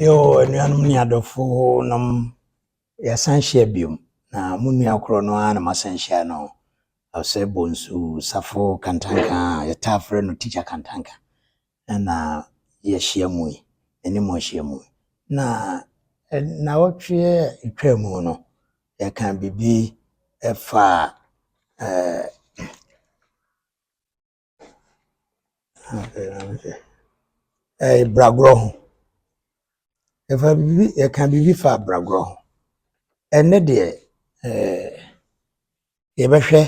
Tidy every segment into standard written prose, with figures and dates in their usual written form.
Yo, anuanom ne adɔfo nom yɛsan hyia biom na mo nua korɔ no a na masan hyia no ɔsɛ bonsu safo kantanka yɛtafrɛ no teacher kantanka na yɛhyia mu yi anim ɔhyia mu na wɔtwe etwa mu no yɛka bibi ɛfa bragro ho ɛfa bibi yɛka bibi fa bragro ho ɛnɛ deɛ yɛbɛhwɛ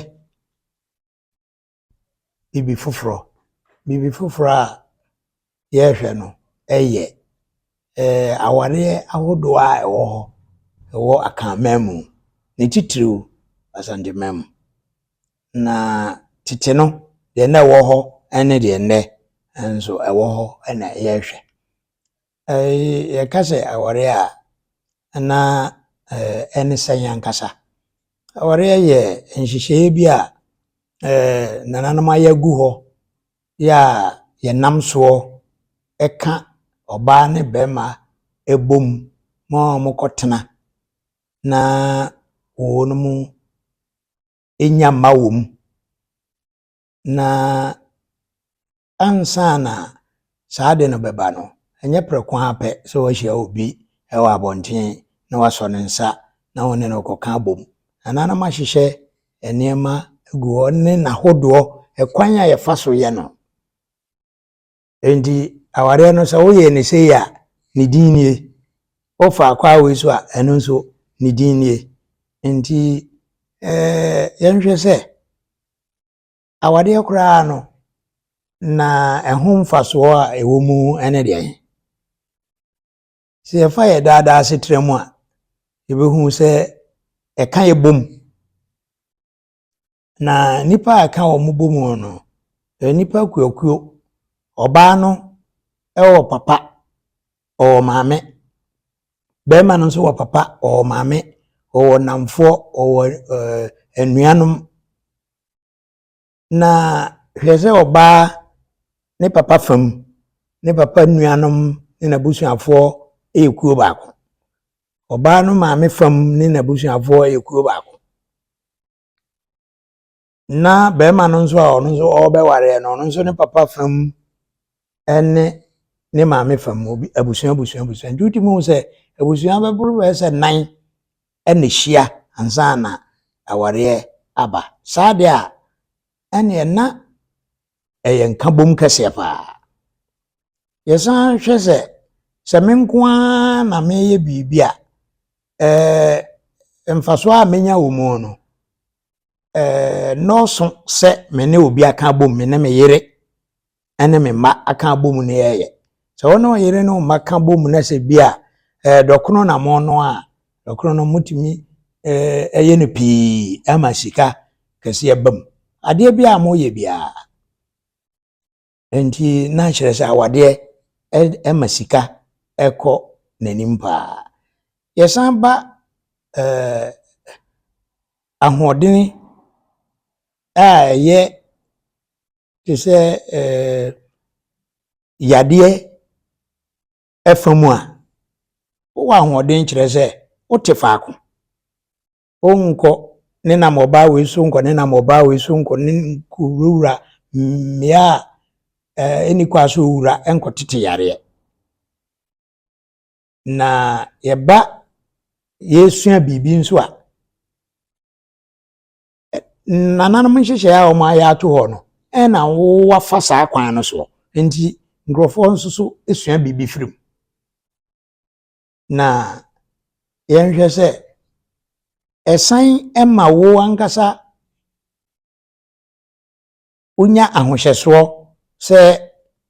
bibi foforo a yɛhwɛ no ɛyɛ aware ahodoɔ a ɛwɔ akanman mu ne titiriw Asante mem na tete no deɛ na ɛwɔ hɔ ɛne deɛ nnɛ nso ɛwɔ hɔ ɛna yɛhwɛ yɛka sɛ aware a na ɛne sɛn ankasa aware yɛ nhyehyɛeɛ bi a nananom ayɛ gu hɔ ya yɛnam soɔ ɛka ɔbaa ne bɛrima ɛbom ma mokɔtena na wɔn mu enya mma wɔ mu na ansa na saa de no bɛba no ɛnyɛ prɛko apɛ sɛ wɔahyia obi ɛwɔ abɔnten na wasɔ ne nsa na wɔne no kɔka bom nananom ahyehyɛ nneɛma gu hɔ ne n'ahodoɔ ɛkwan a yɛfa so yɛ no enti aware no sɛ woyɛ ne sei a ne din nie wofa akwa wei so a ɛno nso ne din nie enti yɛnhwɛ sɛ aware koraa no na ɛho mfasoɔ a ɛwɔ mu ɛne deɛ sɛ yɛfa yɛ daadaa setrɛ mu a yɛbɛhu sɛ ɛka yɛ bom na nipa a ɛka wɔ mo bom no nipa kuakuo ɔbaa no ɛwɔ papa ɔwɔ maame bɛrima no nso wɔ papa ɔwɔ maame ɔwɔ namfoɔ ɔwɔ anuanom na hwɛ sɛ ɔbaa ne papa fam ne papa nuanom ne n'abusuafoɔ ɛyɛ kuo baako ɔbaa no maame fam ne n'abusuafoɔ ɛyɛ kuo baako na bɛrima no nso a ɔno nso ɔbɛware no ɔno nso ne papa fam ɛne ne maame fam obi abusua nti wotumi hu sɛ abusua bɛboro bɛyɛ sɛ 9 ɛna hyia ansa na awareɛ aba saa de a ɛne na ɛyɛ nka bom kɛseɛ paa yɛsan hwɛ sɛ me nko a na meyɛ biribi a mfasoɔ a menya wɔ mu no nɔɔso sɛ me ne obi aka bom me ne me yere ɛne me mma aka bom ne yɛyɛ sɛ wo ne wo yere ne wo mma ka bom na sɛ bi a dɔkono na mo no a dɔkono no mutumi ɛyɛ no pii ama sika kɛseɛ bam adeɛ bi a moyɛ biara enti na kyerɛ sɛ awadeɛ ɛma sika ɛkɔ n'anim paa yɛsan ba ahoɔden a ɛyɛ te sɛ yadeɛ ɛfa mu a wowɔ ahoɔden kyerɛ sɛ wote faako wonkɔ ne nam ɔbaa wei so nkɔ ne nam ɔbaa wei so nkɔ ne kuwura mmea a ɛni kwa so wura ɛnkɔtete yareɛ na yɛba yɛsua biribi nso a nananom nhyehyɛ a wɔn ayɛ ato hɔ no ɛna wafa saa kwan no so nti nkurɔfoɔ nso so esua biribi firim na yɛnhwɛ sɛ ɛsan ɛma wo ankasa wonya ahohyɛsoɔ sɛ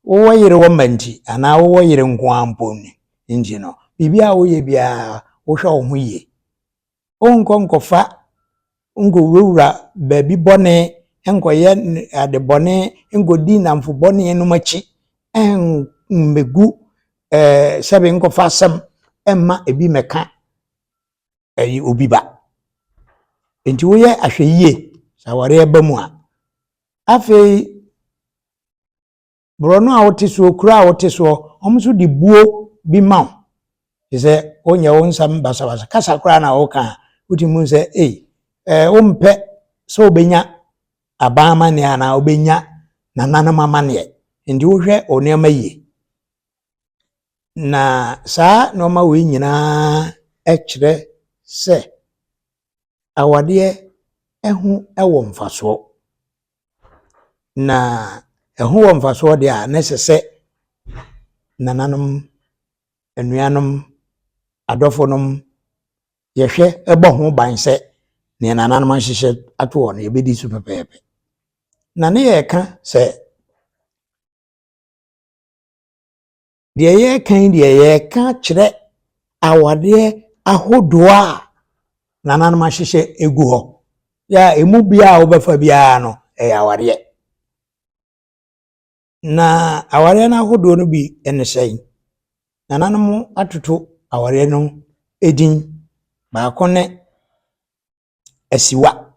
wowɔ yere wɔ ma nti anaa wowɔ yere nko ampo nti no biribi a woyɛ biara wohwɛ wo ho yie nkɔfa nkɔwurawura baabi bɔne nkɔyɛ ade bɔne nkɔdi namfo bɔne no makyi mmegu sɛbe nkɔfa asɛm ɛmma ebi mɛka obi ba enti woyɛ ahwɛ yie sɛ awareɛ ba mu a afei borɔno a wote soɔ kura a wote soɔ ɔmo so de buo bi ma Ise onya wonsam basa kasa kra na woka utimu se umpe so obenya abama ne ana obenya nananam amane ndi wohwe onema yi na saa no ma we nyina ekire se awade ehu ewo mfaso na ehu wo mfaso de a nesese nananum enuanum adofonum yehwe ebo ho ban se ne nananum ahihye ato no yebedi su pepepe na ne yeka se de yeka kire awade ahodoa nananum ahihye egu ho ya emu bia obefa bia no awade na awade na ahodo no bi enhyen nananum atoto awade no edin ba kone asiwa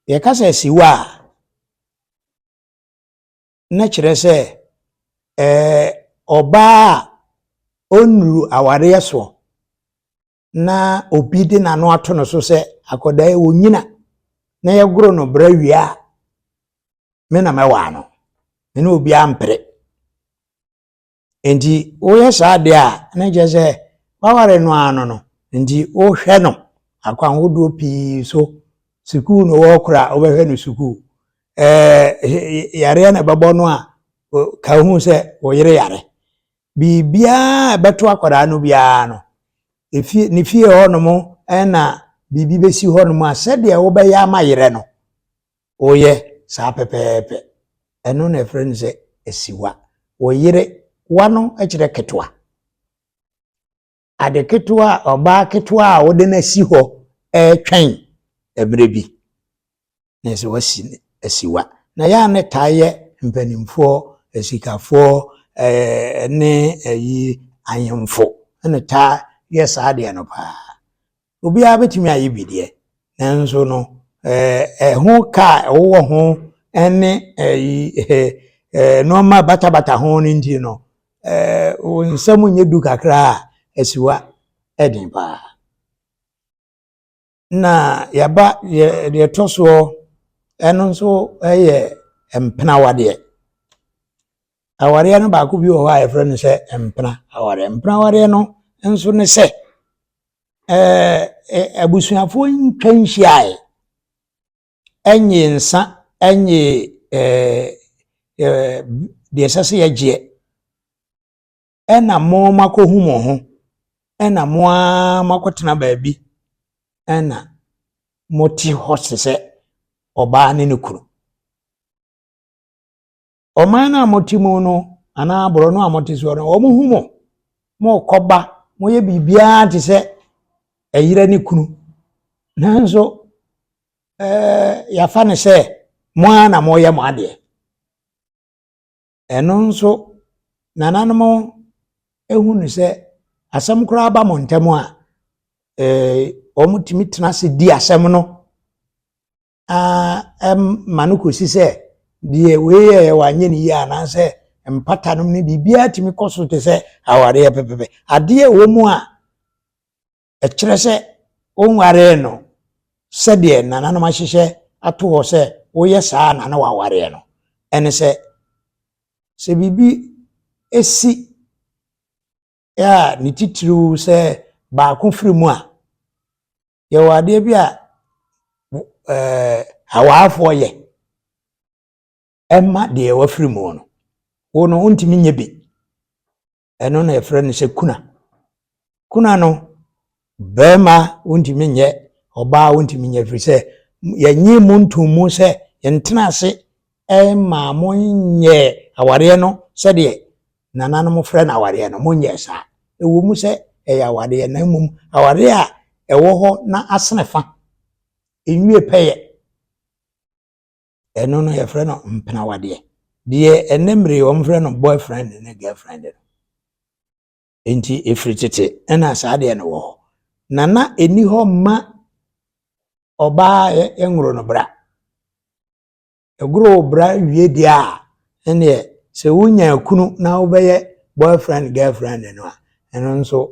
yekasa asiwa na kire se oba onuru awade so na obidi na no ato no so se akodae wonyina na yegoro no bra wia me na mewa no me na obi ampre enti oye saade a na je se baware no ano no enti o hwe no akwa hodo pi so sukuu no wokra obehwe no sukuu yare na babo no a ka hu se oyire yare bibia beto akoda no bia no efi ni fie ho no mo na bibi besi ho no ma sede wo be ya mayire no oye sa pepepe eno na friend se esiwa oyire wano ekire ketwa ade ketwa oba ketwa wo de na si ho twen ebrebi na se wasi esiwa na ya ne taye mpanimfo esikafo ne yi ayemfo ne ta yes ade no pa obi a betimi ayibidie nanso no ho ka wo ho ene normal bata ho ni ndi no nsam nye du kakra esiwa edin pa na yaba ye toso eno nso empena wade aware no ba ko bi o ha e friend se empena aware no nso ne se abusuafo ntwanhyiae enyi nsa enyi de sase yagie ena mo makohu mo ho ena mo makotena baabi ena moti hosese oba ne nekuru omana moti mu no ana aboro no amoti so no omo hu mo koba mo ye bibia te se eyire ne kunu nanso ya fa ne se mo ana mo ye mo ade eno nso nananum ehu ne se asem kura ba mo ntemu a omutimi tena se di asem no manukosi se die we wanye ni ya na se empata no ne bibia timi koso te se aware pepepe ade wo mu a ekire se onware no se de nananum ahihye ato ho se woye saa na waware no ene se bibi esi ya ni titiru se ba ko firi mu a ye wade bi a hawaafo ye emma de wa firi mu no wono untimi nyebi eno na efre ne se kuna no bema untimi nye oba untimi nye firi se yenyi mu ntumu se yentena se emma mo nye aware no se de nananum frɛ na aware no monye sa ewo mu se aware na mum aware a ewo ho na asenefa enwie peye eno no ye frɛ no mpena wade de enemre o mfrɛ no boyfriend ne girlfriend no enti efritete ena sa de no wo nana eni ho ma oba enwro no bra egro bra wie dia ene se wonya kunu na wo beye boyfriend girlfriend no a eno nso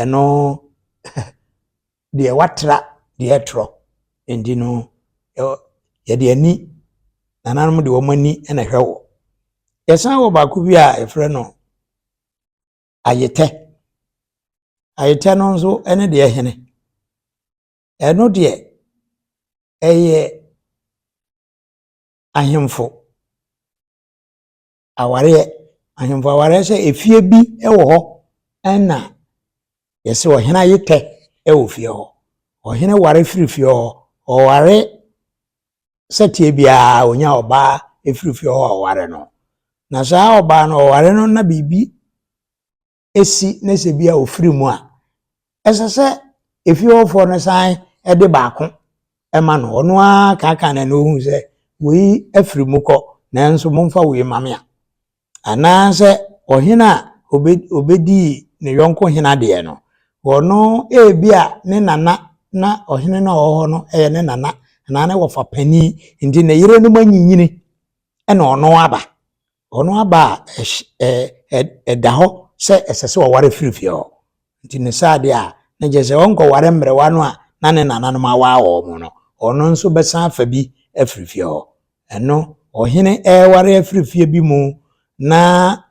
eno de watra de etro enti no ye de ani nananom de womani na hwewo yesan wo ba ku bi a efre no ayete no nso ene de ehene eno de eye ahemfo aware se efie bi ewo ho na yesi ohene ayete ewo fie ho ohene ware firi fie ho oware setie bia onya oba efiri fie ho oware no na saa oba no oware no na bibi esi na se bia ofiri mu a esese efie ho fo no san de baako ema no ono a kaka na no hu se we afiri mu ko nanso momfa we mame a ana se ohena obedi ne yonko hena de no ono ebia ne nana na ohene na oho no ne nana na ne wofa pani ndi ne yire no manyinyini na ono aba da ho se esese wo ware firifie ho ndi ne sade a ne je se onko ware mrewa no a na ne nana no ma wa wo mu no ono nso besan fa bi afirifie ho eno ohene ware afirifie bi mu na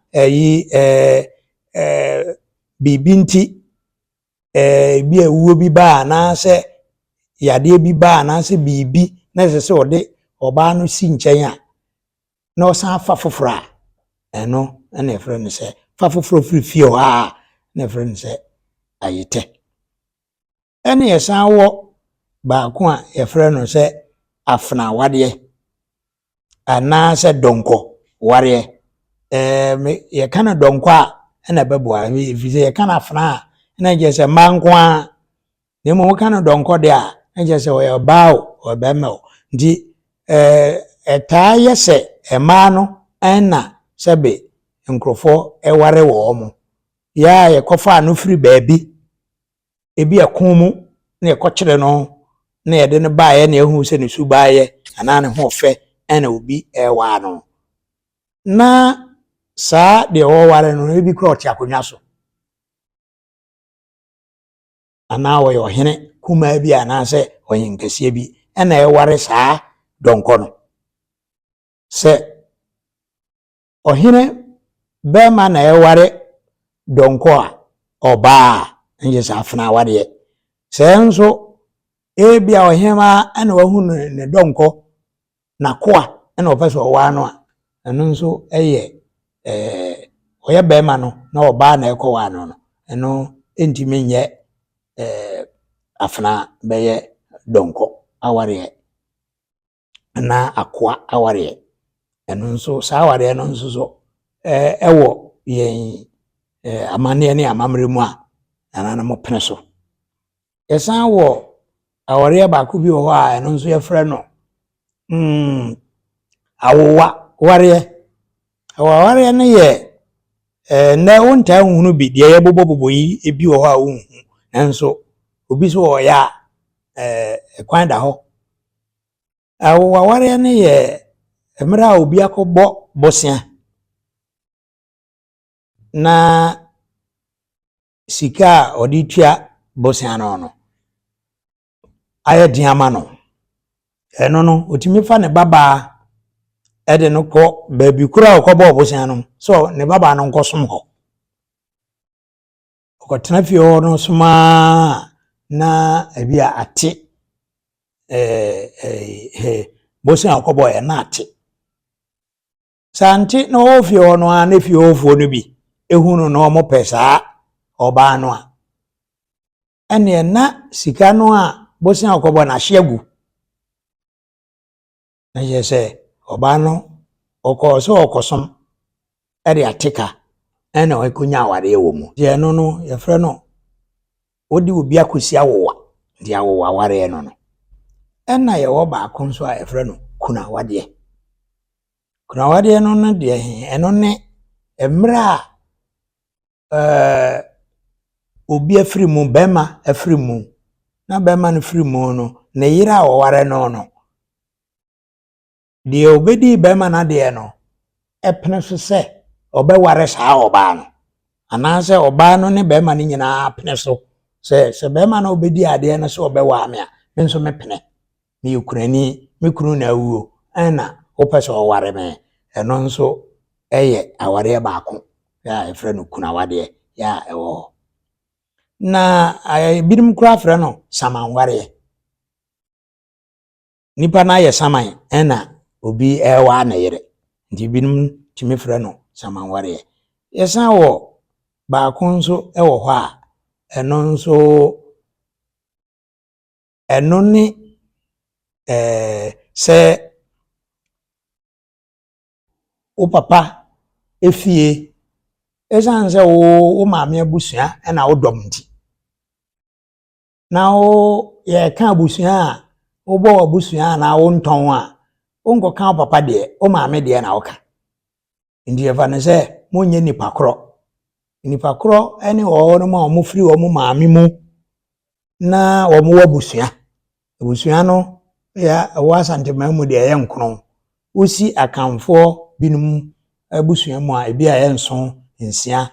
bibinti bi awuo bi ba na se yade bi ba na se bibi na se ode oba no si nchen a na osan fa foforo eno na efre ne se fa foforo firifie ho a na efre ne se ayete ene yesan wo baako a efre no se afna wade ana se donko ware ye kana donko a na beboa efize ye kana afna na je se manko a ne mo kana donko de a na je se o bawo o bemel ndi eta yese ema no na sebe nkrofo ware wo mo ya ye kofa no firi baabi ebi akomu na ye kokyere no na ye de ne baaye na ehu se ne su baaye ana ne ho fe na obi wa no na saa de wo ware no ebi kro oti akonwa so ana wo yo hene kuma bi ana se oyin kase bi na ware saa donko no se ohene bema na ware donko a oba nje sa afna ware se nso ebia ohema na wahu ne donko na koa na opeso wa no a eno nso oye bema no na oba na ekowa no eno entimi nye afna beye donko aware na akoa aware eno nso sa aware no nso so ewo yen amane ne amamre mu a nana mo pene so yesan wo aware ba ko bi wo a eno nso ye frɛ no awowa ware ne ye na wonta hunu bi de ye bobobobo yi ebi wo ha wo hu nanso obi so wo ya kwan da ho awowa ware ne ye emra obi akobɔ bosia na sika odi tua bosia no aye diama no eno no otimi fa ne baba ede no ko baabi kura okobɔ bosia no so ne baba no nkosom ho okotena fie ho no soma na ebia ate bosia okobɔ ye na ate santi no ofie ho no a na fie ofo no bi ehunu no mo pesa oba no a ene na sika no a bosia okobɔ na hyeagu na yese oba no okoso okosom ede ateka ene okonya aware ewo mu je no no ye frɛ no odi obi akosi awowa de awowa ware no no ena ye wo ba akonso a ye frɛ no kuna wade no no de eno ne emra obi afiri mu bema afiri mu na bema no firi mu no ne yira a ware no no de obedi bema na de no epene so se obeware saa oba no anaasɛ ɔbaa no ne bɛrima no nyinaa pene so sɛ bɛrima no obɛdi adeɛ no sɛ ɔbɛwɔ ame a me nso mepene me yɛ kurani me kunu na awuo ɛna wopɛ sɛ ɔware me ɛno nso ɛyɛ awareɛ baako yɛ ɛfrɛ no kunawadeɛ yɛ ɛwɔ hɔ na binom kora frɛ no samanwareɛ nipa na yɛ saman ɛna obi ɛwa na yere nti binom tumi frɛ no samanwareɛ yɛsan wɔ baako nso ɛwɔ hɔ a ɛno nso ɛno ne sɛ wo papa efie ɛsan sɛ wo maame abusua ɛna wo dɔm nti na wo yɛka abusua a wo bɔ abusua na wo ntɔn a wo nkɔka wo papa deɛ wo maame deɛ na woka nti yɛfa no sɛ monnyɛ nipa korɔ ɛne wɔwɔ no ma ɔmo firi ɔmo maame mu na ɔmo wɔ abusua no yɛ ɛwɔ Asante man mu deɛ ɛyɛ nkron wosi akamfoɔ binom abusua mu a ebi a ɛyɛ nson nsia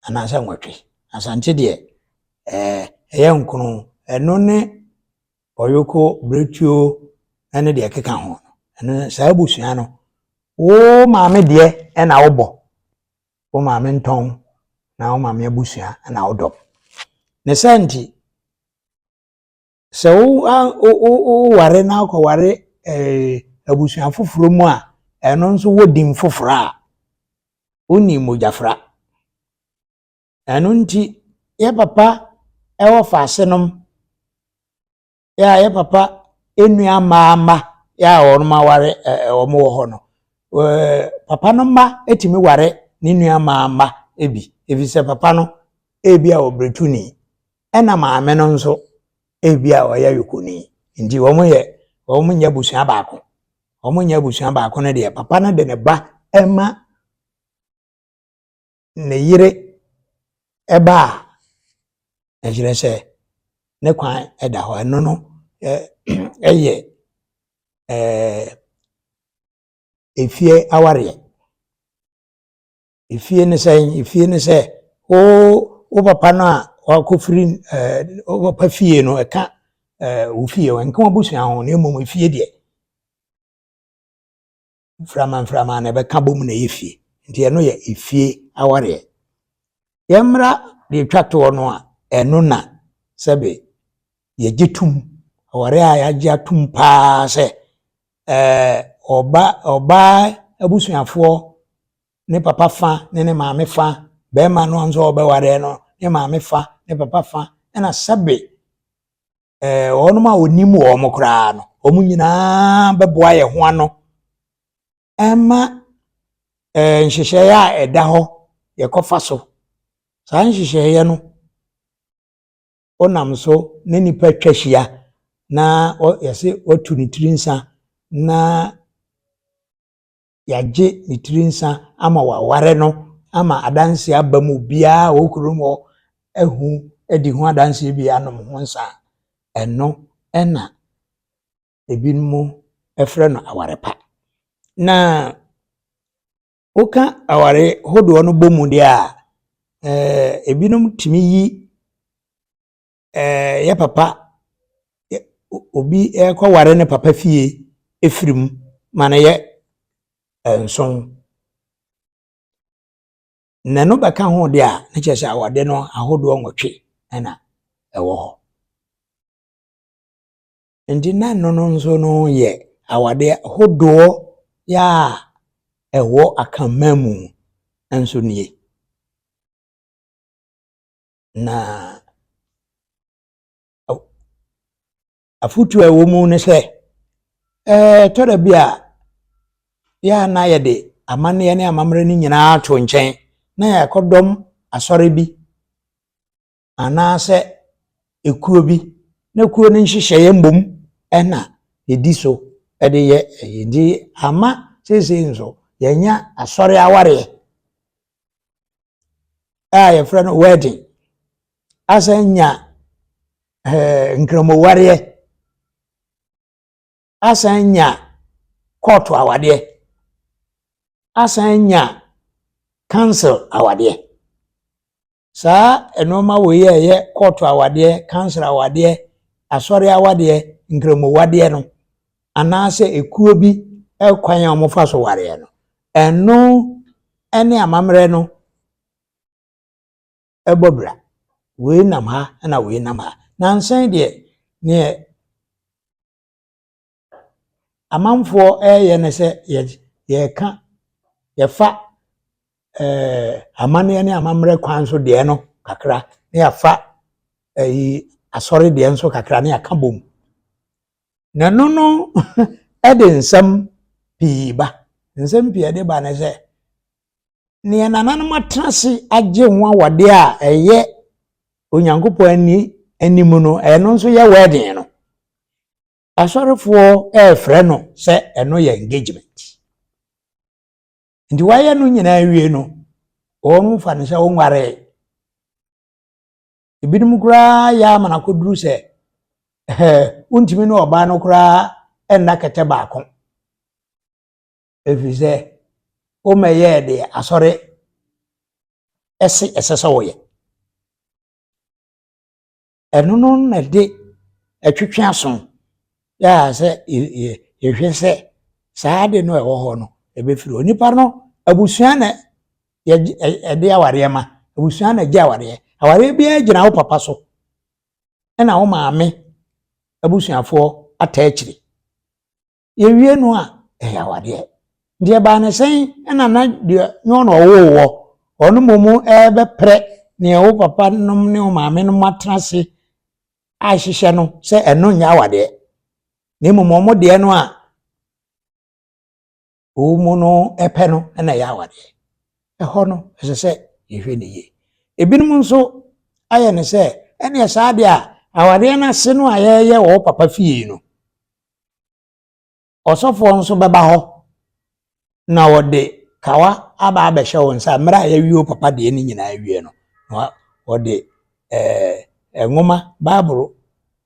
anaasɛ nwɔtwe Asante deɛ ɛyɛ nkron ɛno ne ɔyoko bretuo ɛne deɛ keka ho ɛno saa abusua no wo maame deɛ ɛna wobɔ wo maame ntɔn na wo maame abusua ɛna wodɔ ne sɛ nti sɛ wo ware na akɔware abusua foforɔ mu a ɛno nso wodin foforɔ a woni mogyafra ɛno nti yɛ papa ɛwɔ faasenom yɛ papa enua mma yɛ wɔn ma ware wɔn wɔ hɔ no papa no mma etimi ware ne nua mma ebi efisɛ papa no ebi a obretuni ɛna maame no nso ebi a ɔyɛ yokoni nti wɔn nyɛ busua baako no deɛ papa no de ne ba ɛma ne yere ɛba a ɛkyerɛ sɛ ne kwan ɛda hɔ ɛno no ɛyɛ efie awareɛ efie ne sɛ wo papa no a wakɔfiri wo papa fie no ɛka wo fie wɔnka wabusua ho na mmom efie deɛ mframa na ɛbɛka bom na ɛyɛ fie nti ɛno yɛ efie awareɛ yɛmmra de twa toɔ no a ɛno na sɛbe yɛgye tum aware a yɛagye atum paa sɛ ɔbaa abusuafoɔ ne papa fa ne maame fa bɛrima no nso ɔbɛware no ne maame fa ne papa fa ɛna sɛbe ɔnom a onim wɔ mo koraa no ɔmo nyinaa bɛboa yɛ ho ano ɛma nhyehyɛeɛ a ɛda hɔ yɛkɔfa so saa nhyehyɛeɛ no ɔnam so ne nipa twa hyia na yɛse watu ne tiri nsa na yagye ne tiri nsa ama waware no ama adanse aba mu biara wɔ kurom hɔ ehu edi ho adanse bi anom ho nsa ɛno ɛna ebinom ɛfrɛ no aware pa na woka aware hodoɔ no bɔ mu deɛ a ebinom tumi yi yɛ papa obi ɛkɔware ne papa fie efirim ma no yɛ nson na no bɛka ho deɛ a ne kyerɛ sɛ awade no ahodoɔ nwɔtwe ɛna ɛwɔ hɔ nti na no nso no yɛ awade hodoɔ yɛ a ɛwɔ akama mu nso nie na afutu ɛwɔ mu ne sɛ tɔda bi a yɛ na yɛde amanneɛ ne amammerɛ no nyinaa to nkyɛn na yɛakɔdɔm asɔre bi anaasɛ ekuo bi na kuo no nhyehyɛeɛ mbom ɛna yɛdi so ɛde yɛ yɛdi ama seesei nso yɛnya asɔre awareɛ a yɛfrɛ no wedding asan nya nkramowareɛ asan nya kɔɔto awadeɛ asan nya council awadeɛ saa enoma we ye court awade council awade asori awade nkremo wade no anase ekuo bi ekwan a omofa so ware no eno ene amamre no ebobra we nam ha na we nam ha nansan de ne amanfo ye ne se ye ka ye fa amane ne amamre kwan so de no kakra ne ya fa asori de nso kakra ne aka bom na no ede nsam piiba nsam pii ede ba ne se ne nananum atrase agye ho awade a eye onyankopɔ animu no eno nso ye wedding no asorefo frɛ no sɛ eno ye engagement ndi waye no nyina wie no onu fa ne sɛ onware ibinum kura ya mana koduru sɛ untimi no oba no kura enna kete baako efize o meye de asore esese wo ye eno no na de atwetwe aso ya se yehwe se saa de no ewo ho no ebefiri onipa no abusua na de aware ma abusua na gya aware bia gina wo papa so na wo maame abusuafo ataachiri yewie no a aware de ba ne sen na de no no wo onu momu ebe pre ne wo papa nom ne wo maame nom atrase a hihye no se eno nya awade ne momo de no a o mu no epe no na ya awade ho no se yehwe ne ye ebinum nso aye ne se ene saa de a awade na se no ayeye wo papa fie no osofo nso beba ho na wode kawa aba abehye wo nsa mra ya wi wo papa de ni nyina awie no wode ngoma bible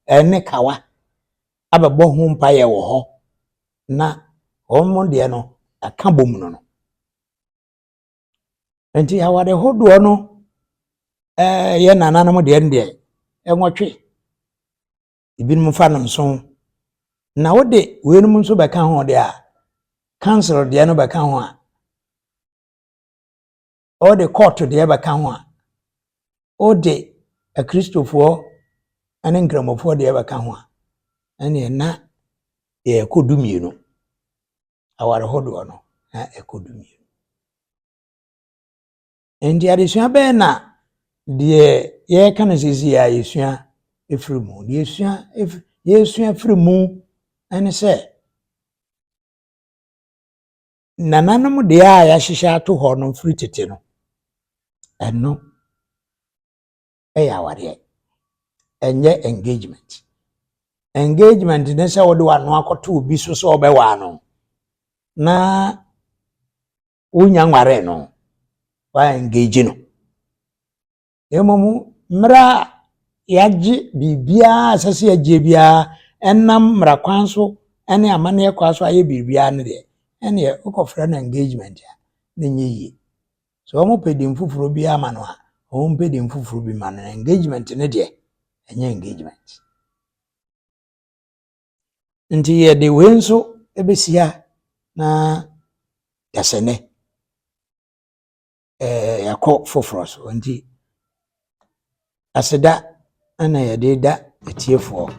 ene kawa abebo ho mpaye wo ho na omo de no aka bom no enti awade hodo no ye nananum de nde enwotwe ibinum fa no nso na wode wenum nso beka ho de a council de no beka ho a o de court de beka ho a o de akristofo ane nkramofo de beka ho a ene na ye kodumienu aware hodo no na ekodumienu endi adesua be na de ye kana sisi ya yesua efirimu yesua firimu ene se nananum de a ya hihya to ho no firi tete no eno aware enye engagement ne se wode wano akoto obi so obewa no na unya nware no wa engage no emomu mra yaji bibia asase yaji bia enam mra kwanso ene amane kwaso aye bibia ne de ene ukofra na engagement ya ne nyeyi so omo pedim fufuro bi ama no a omo pedim fufuro bi ma no engagement ne de enye engagement nti ye de wenso ebesia na yasene yakọ foforo so nti aseda ana yade da etiefo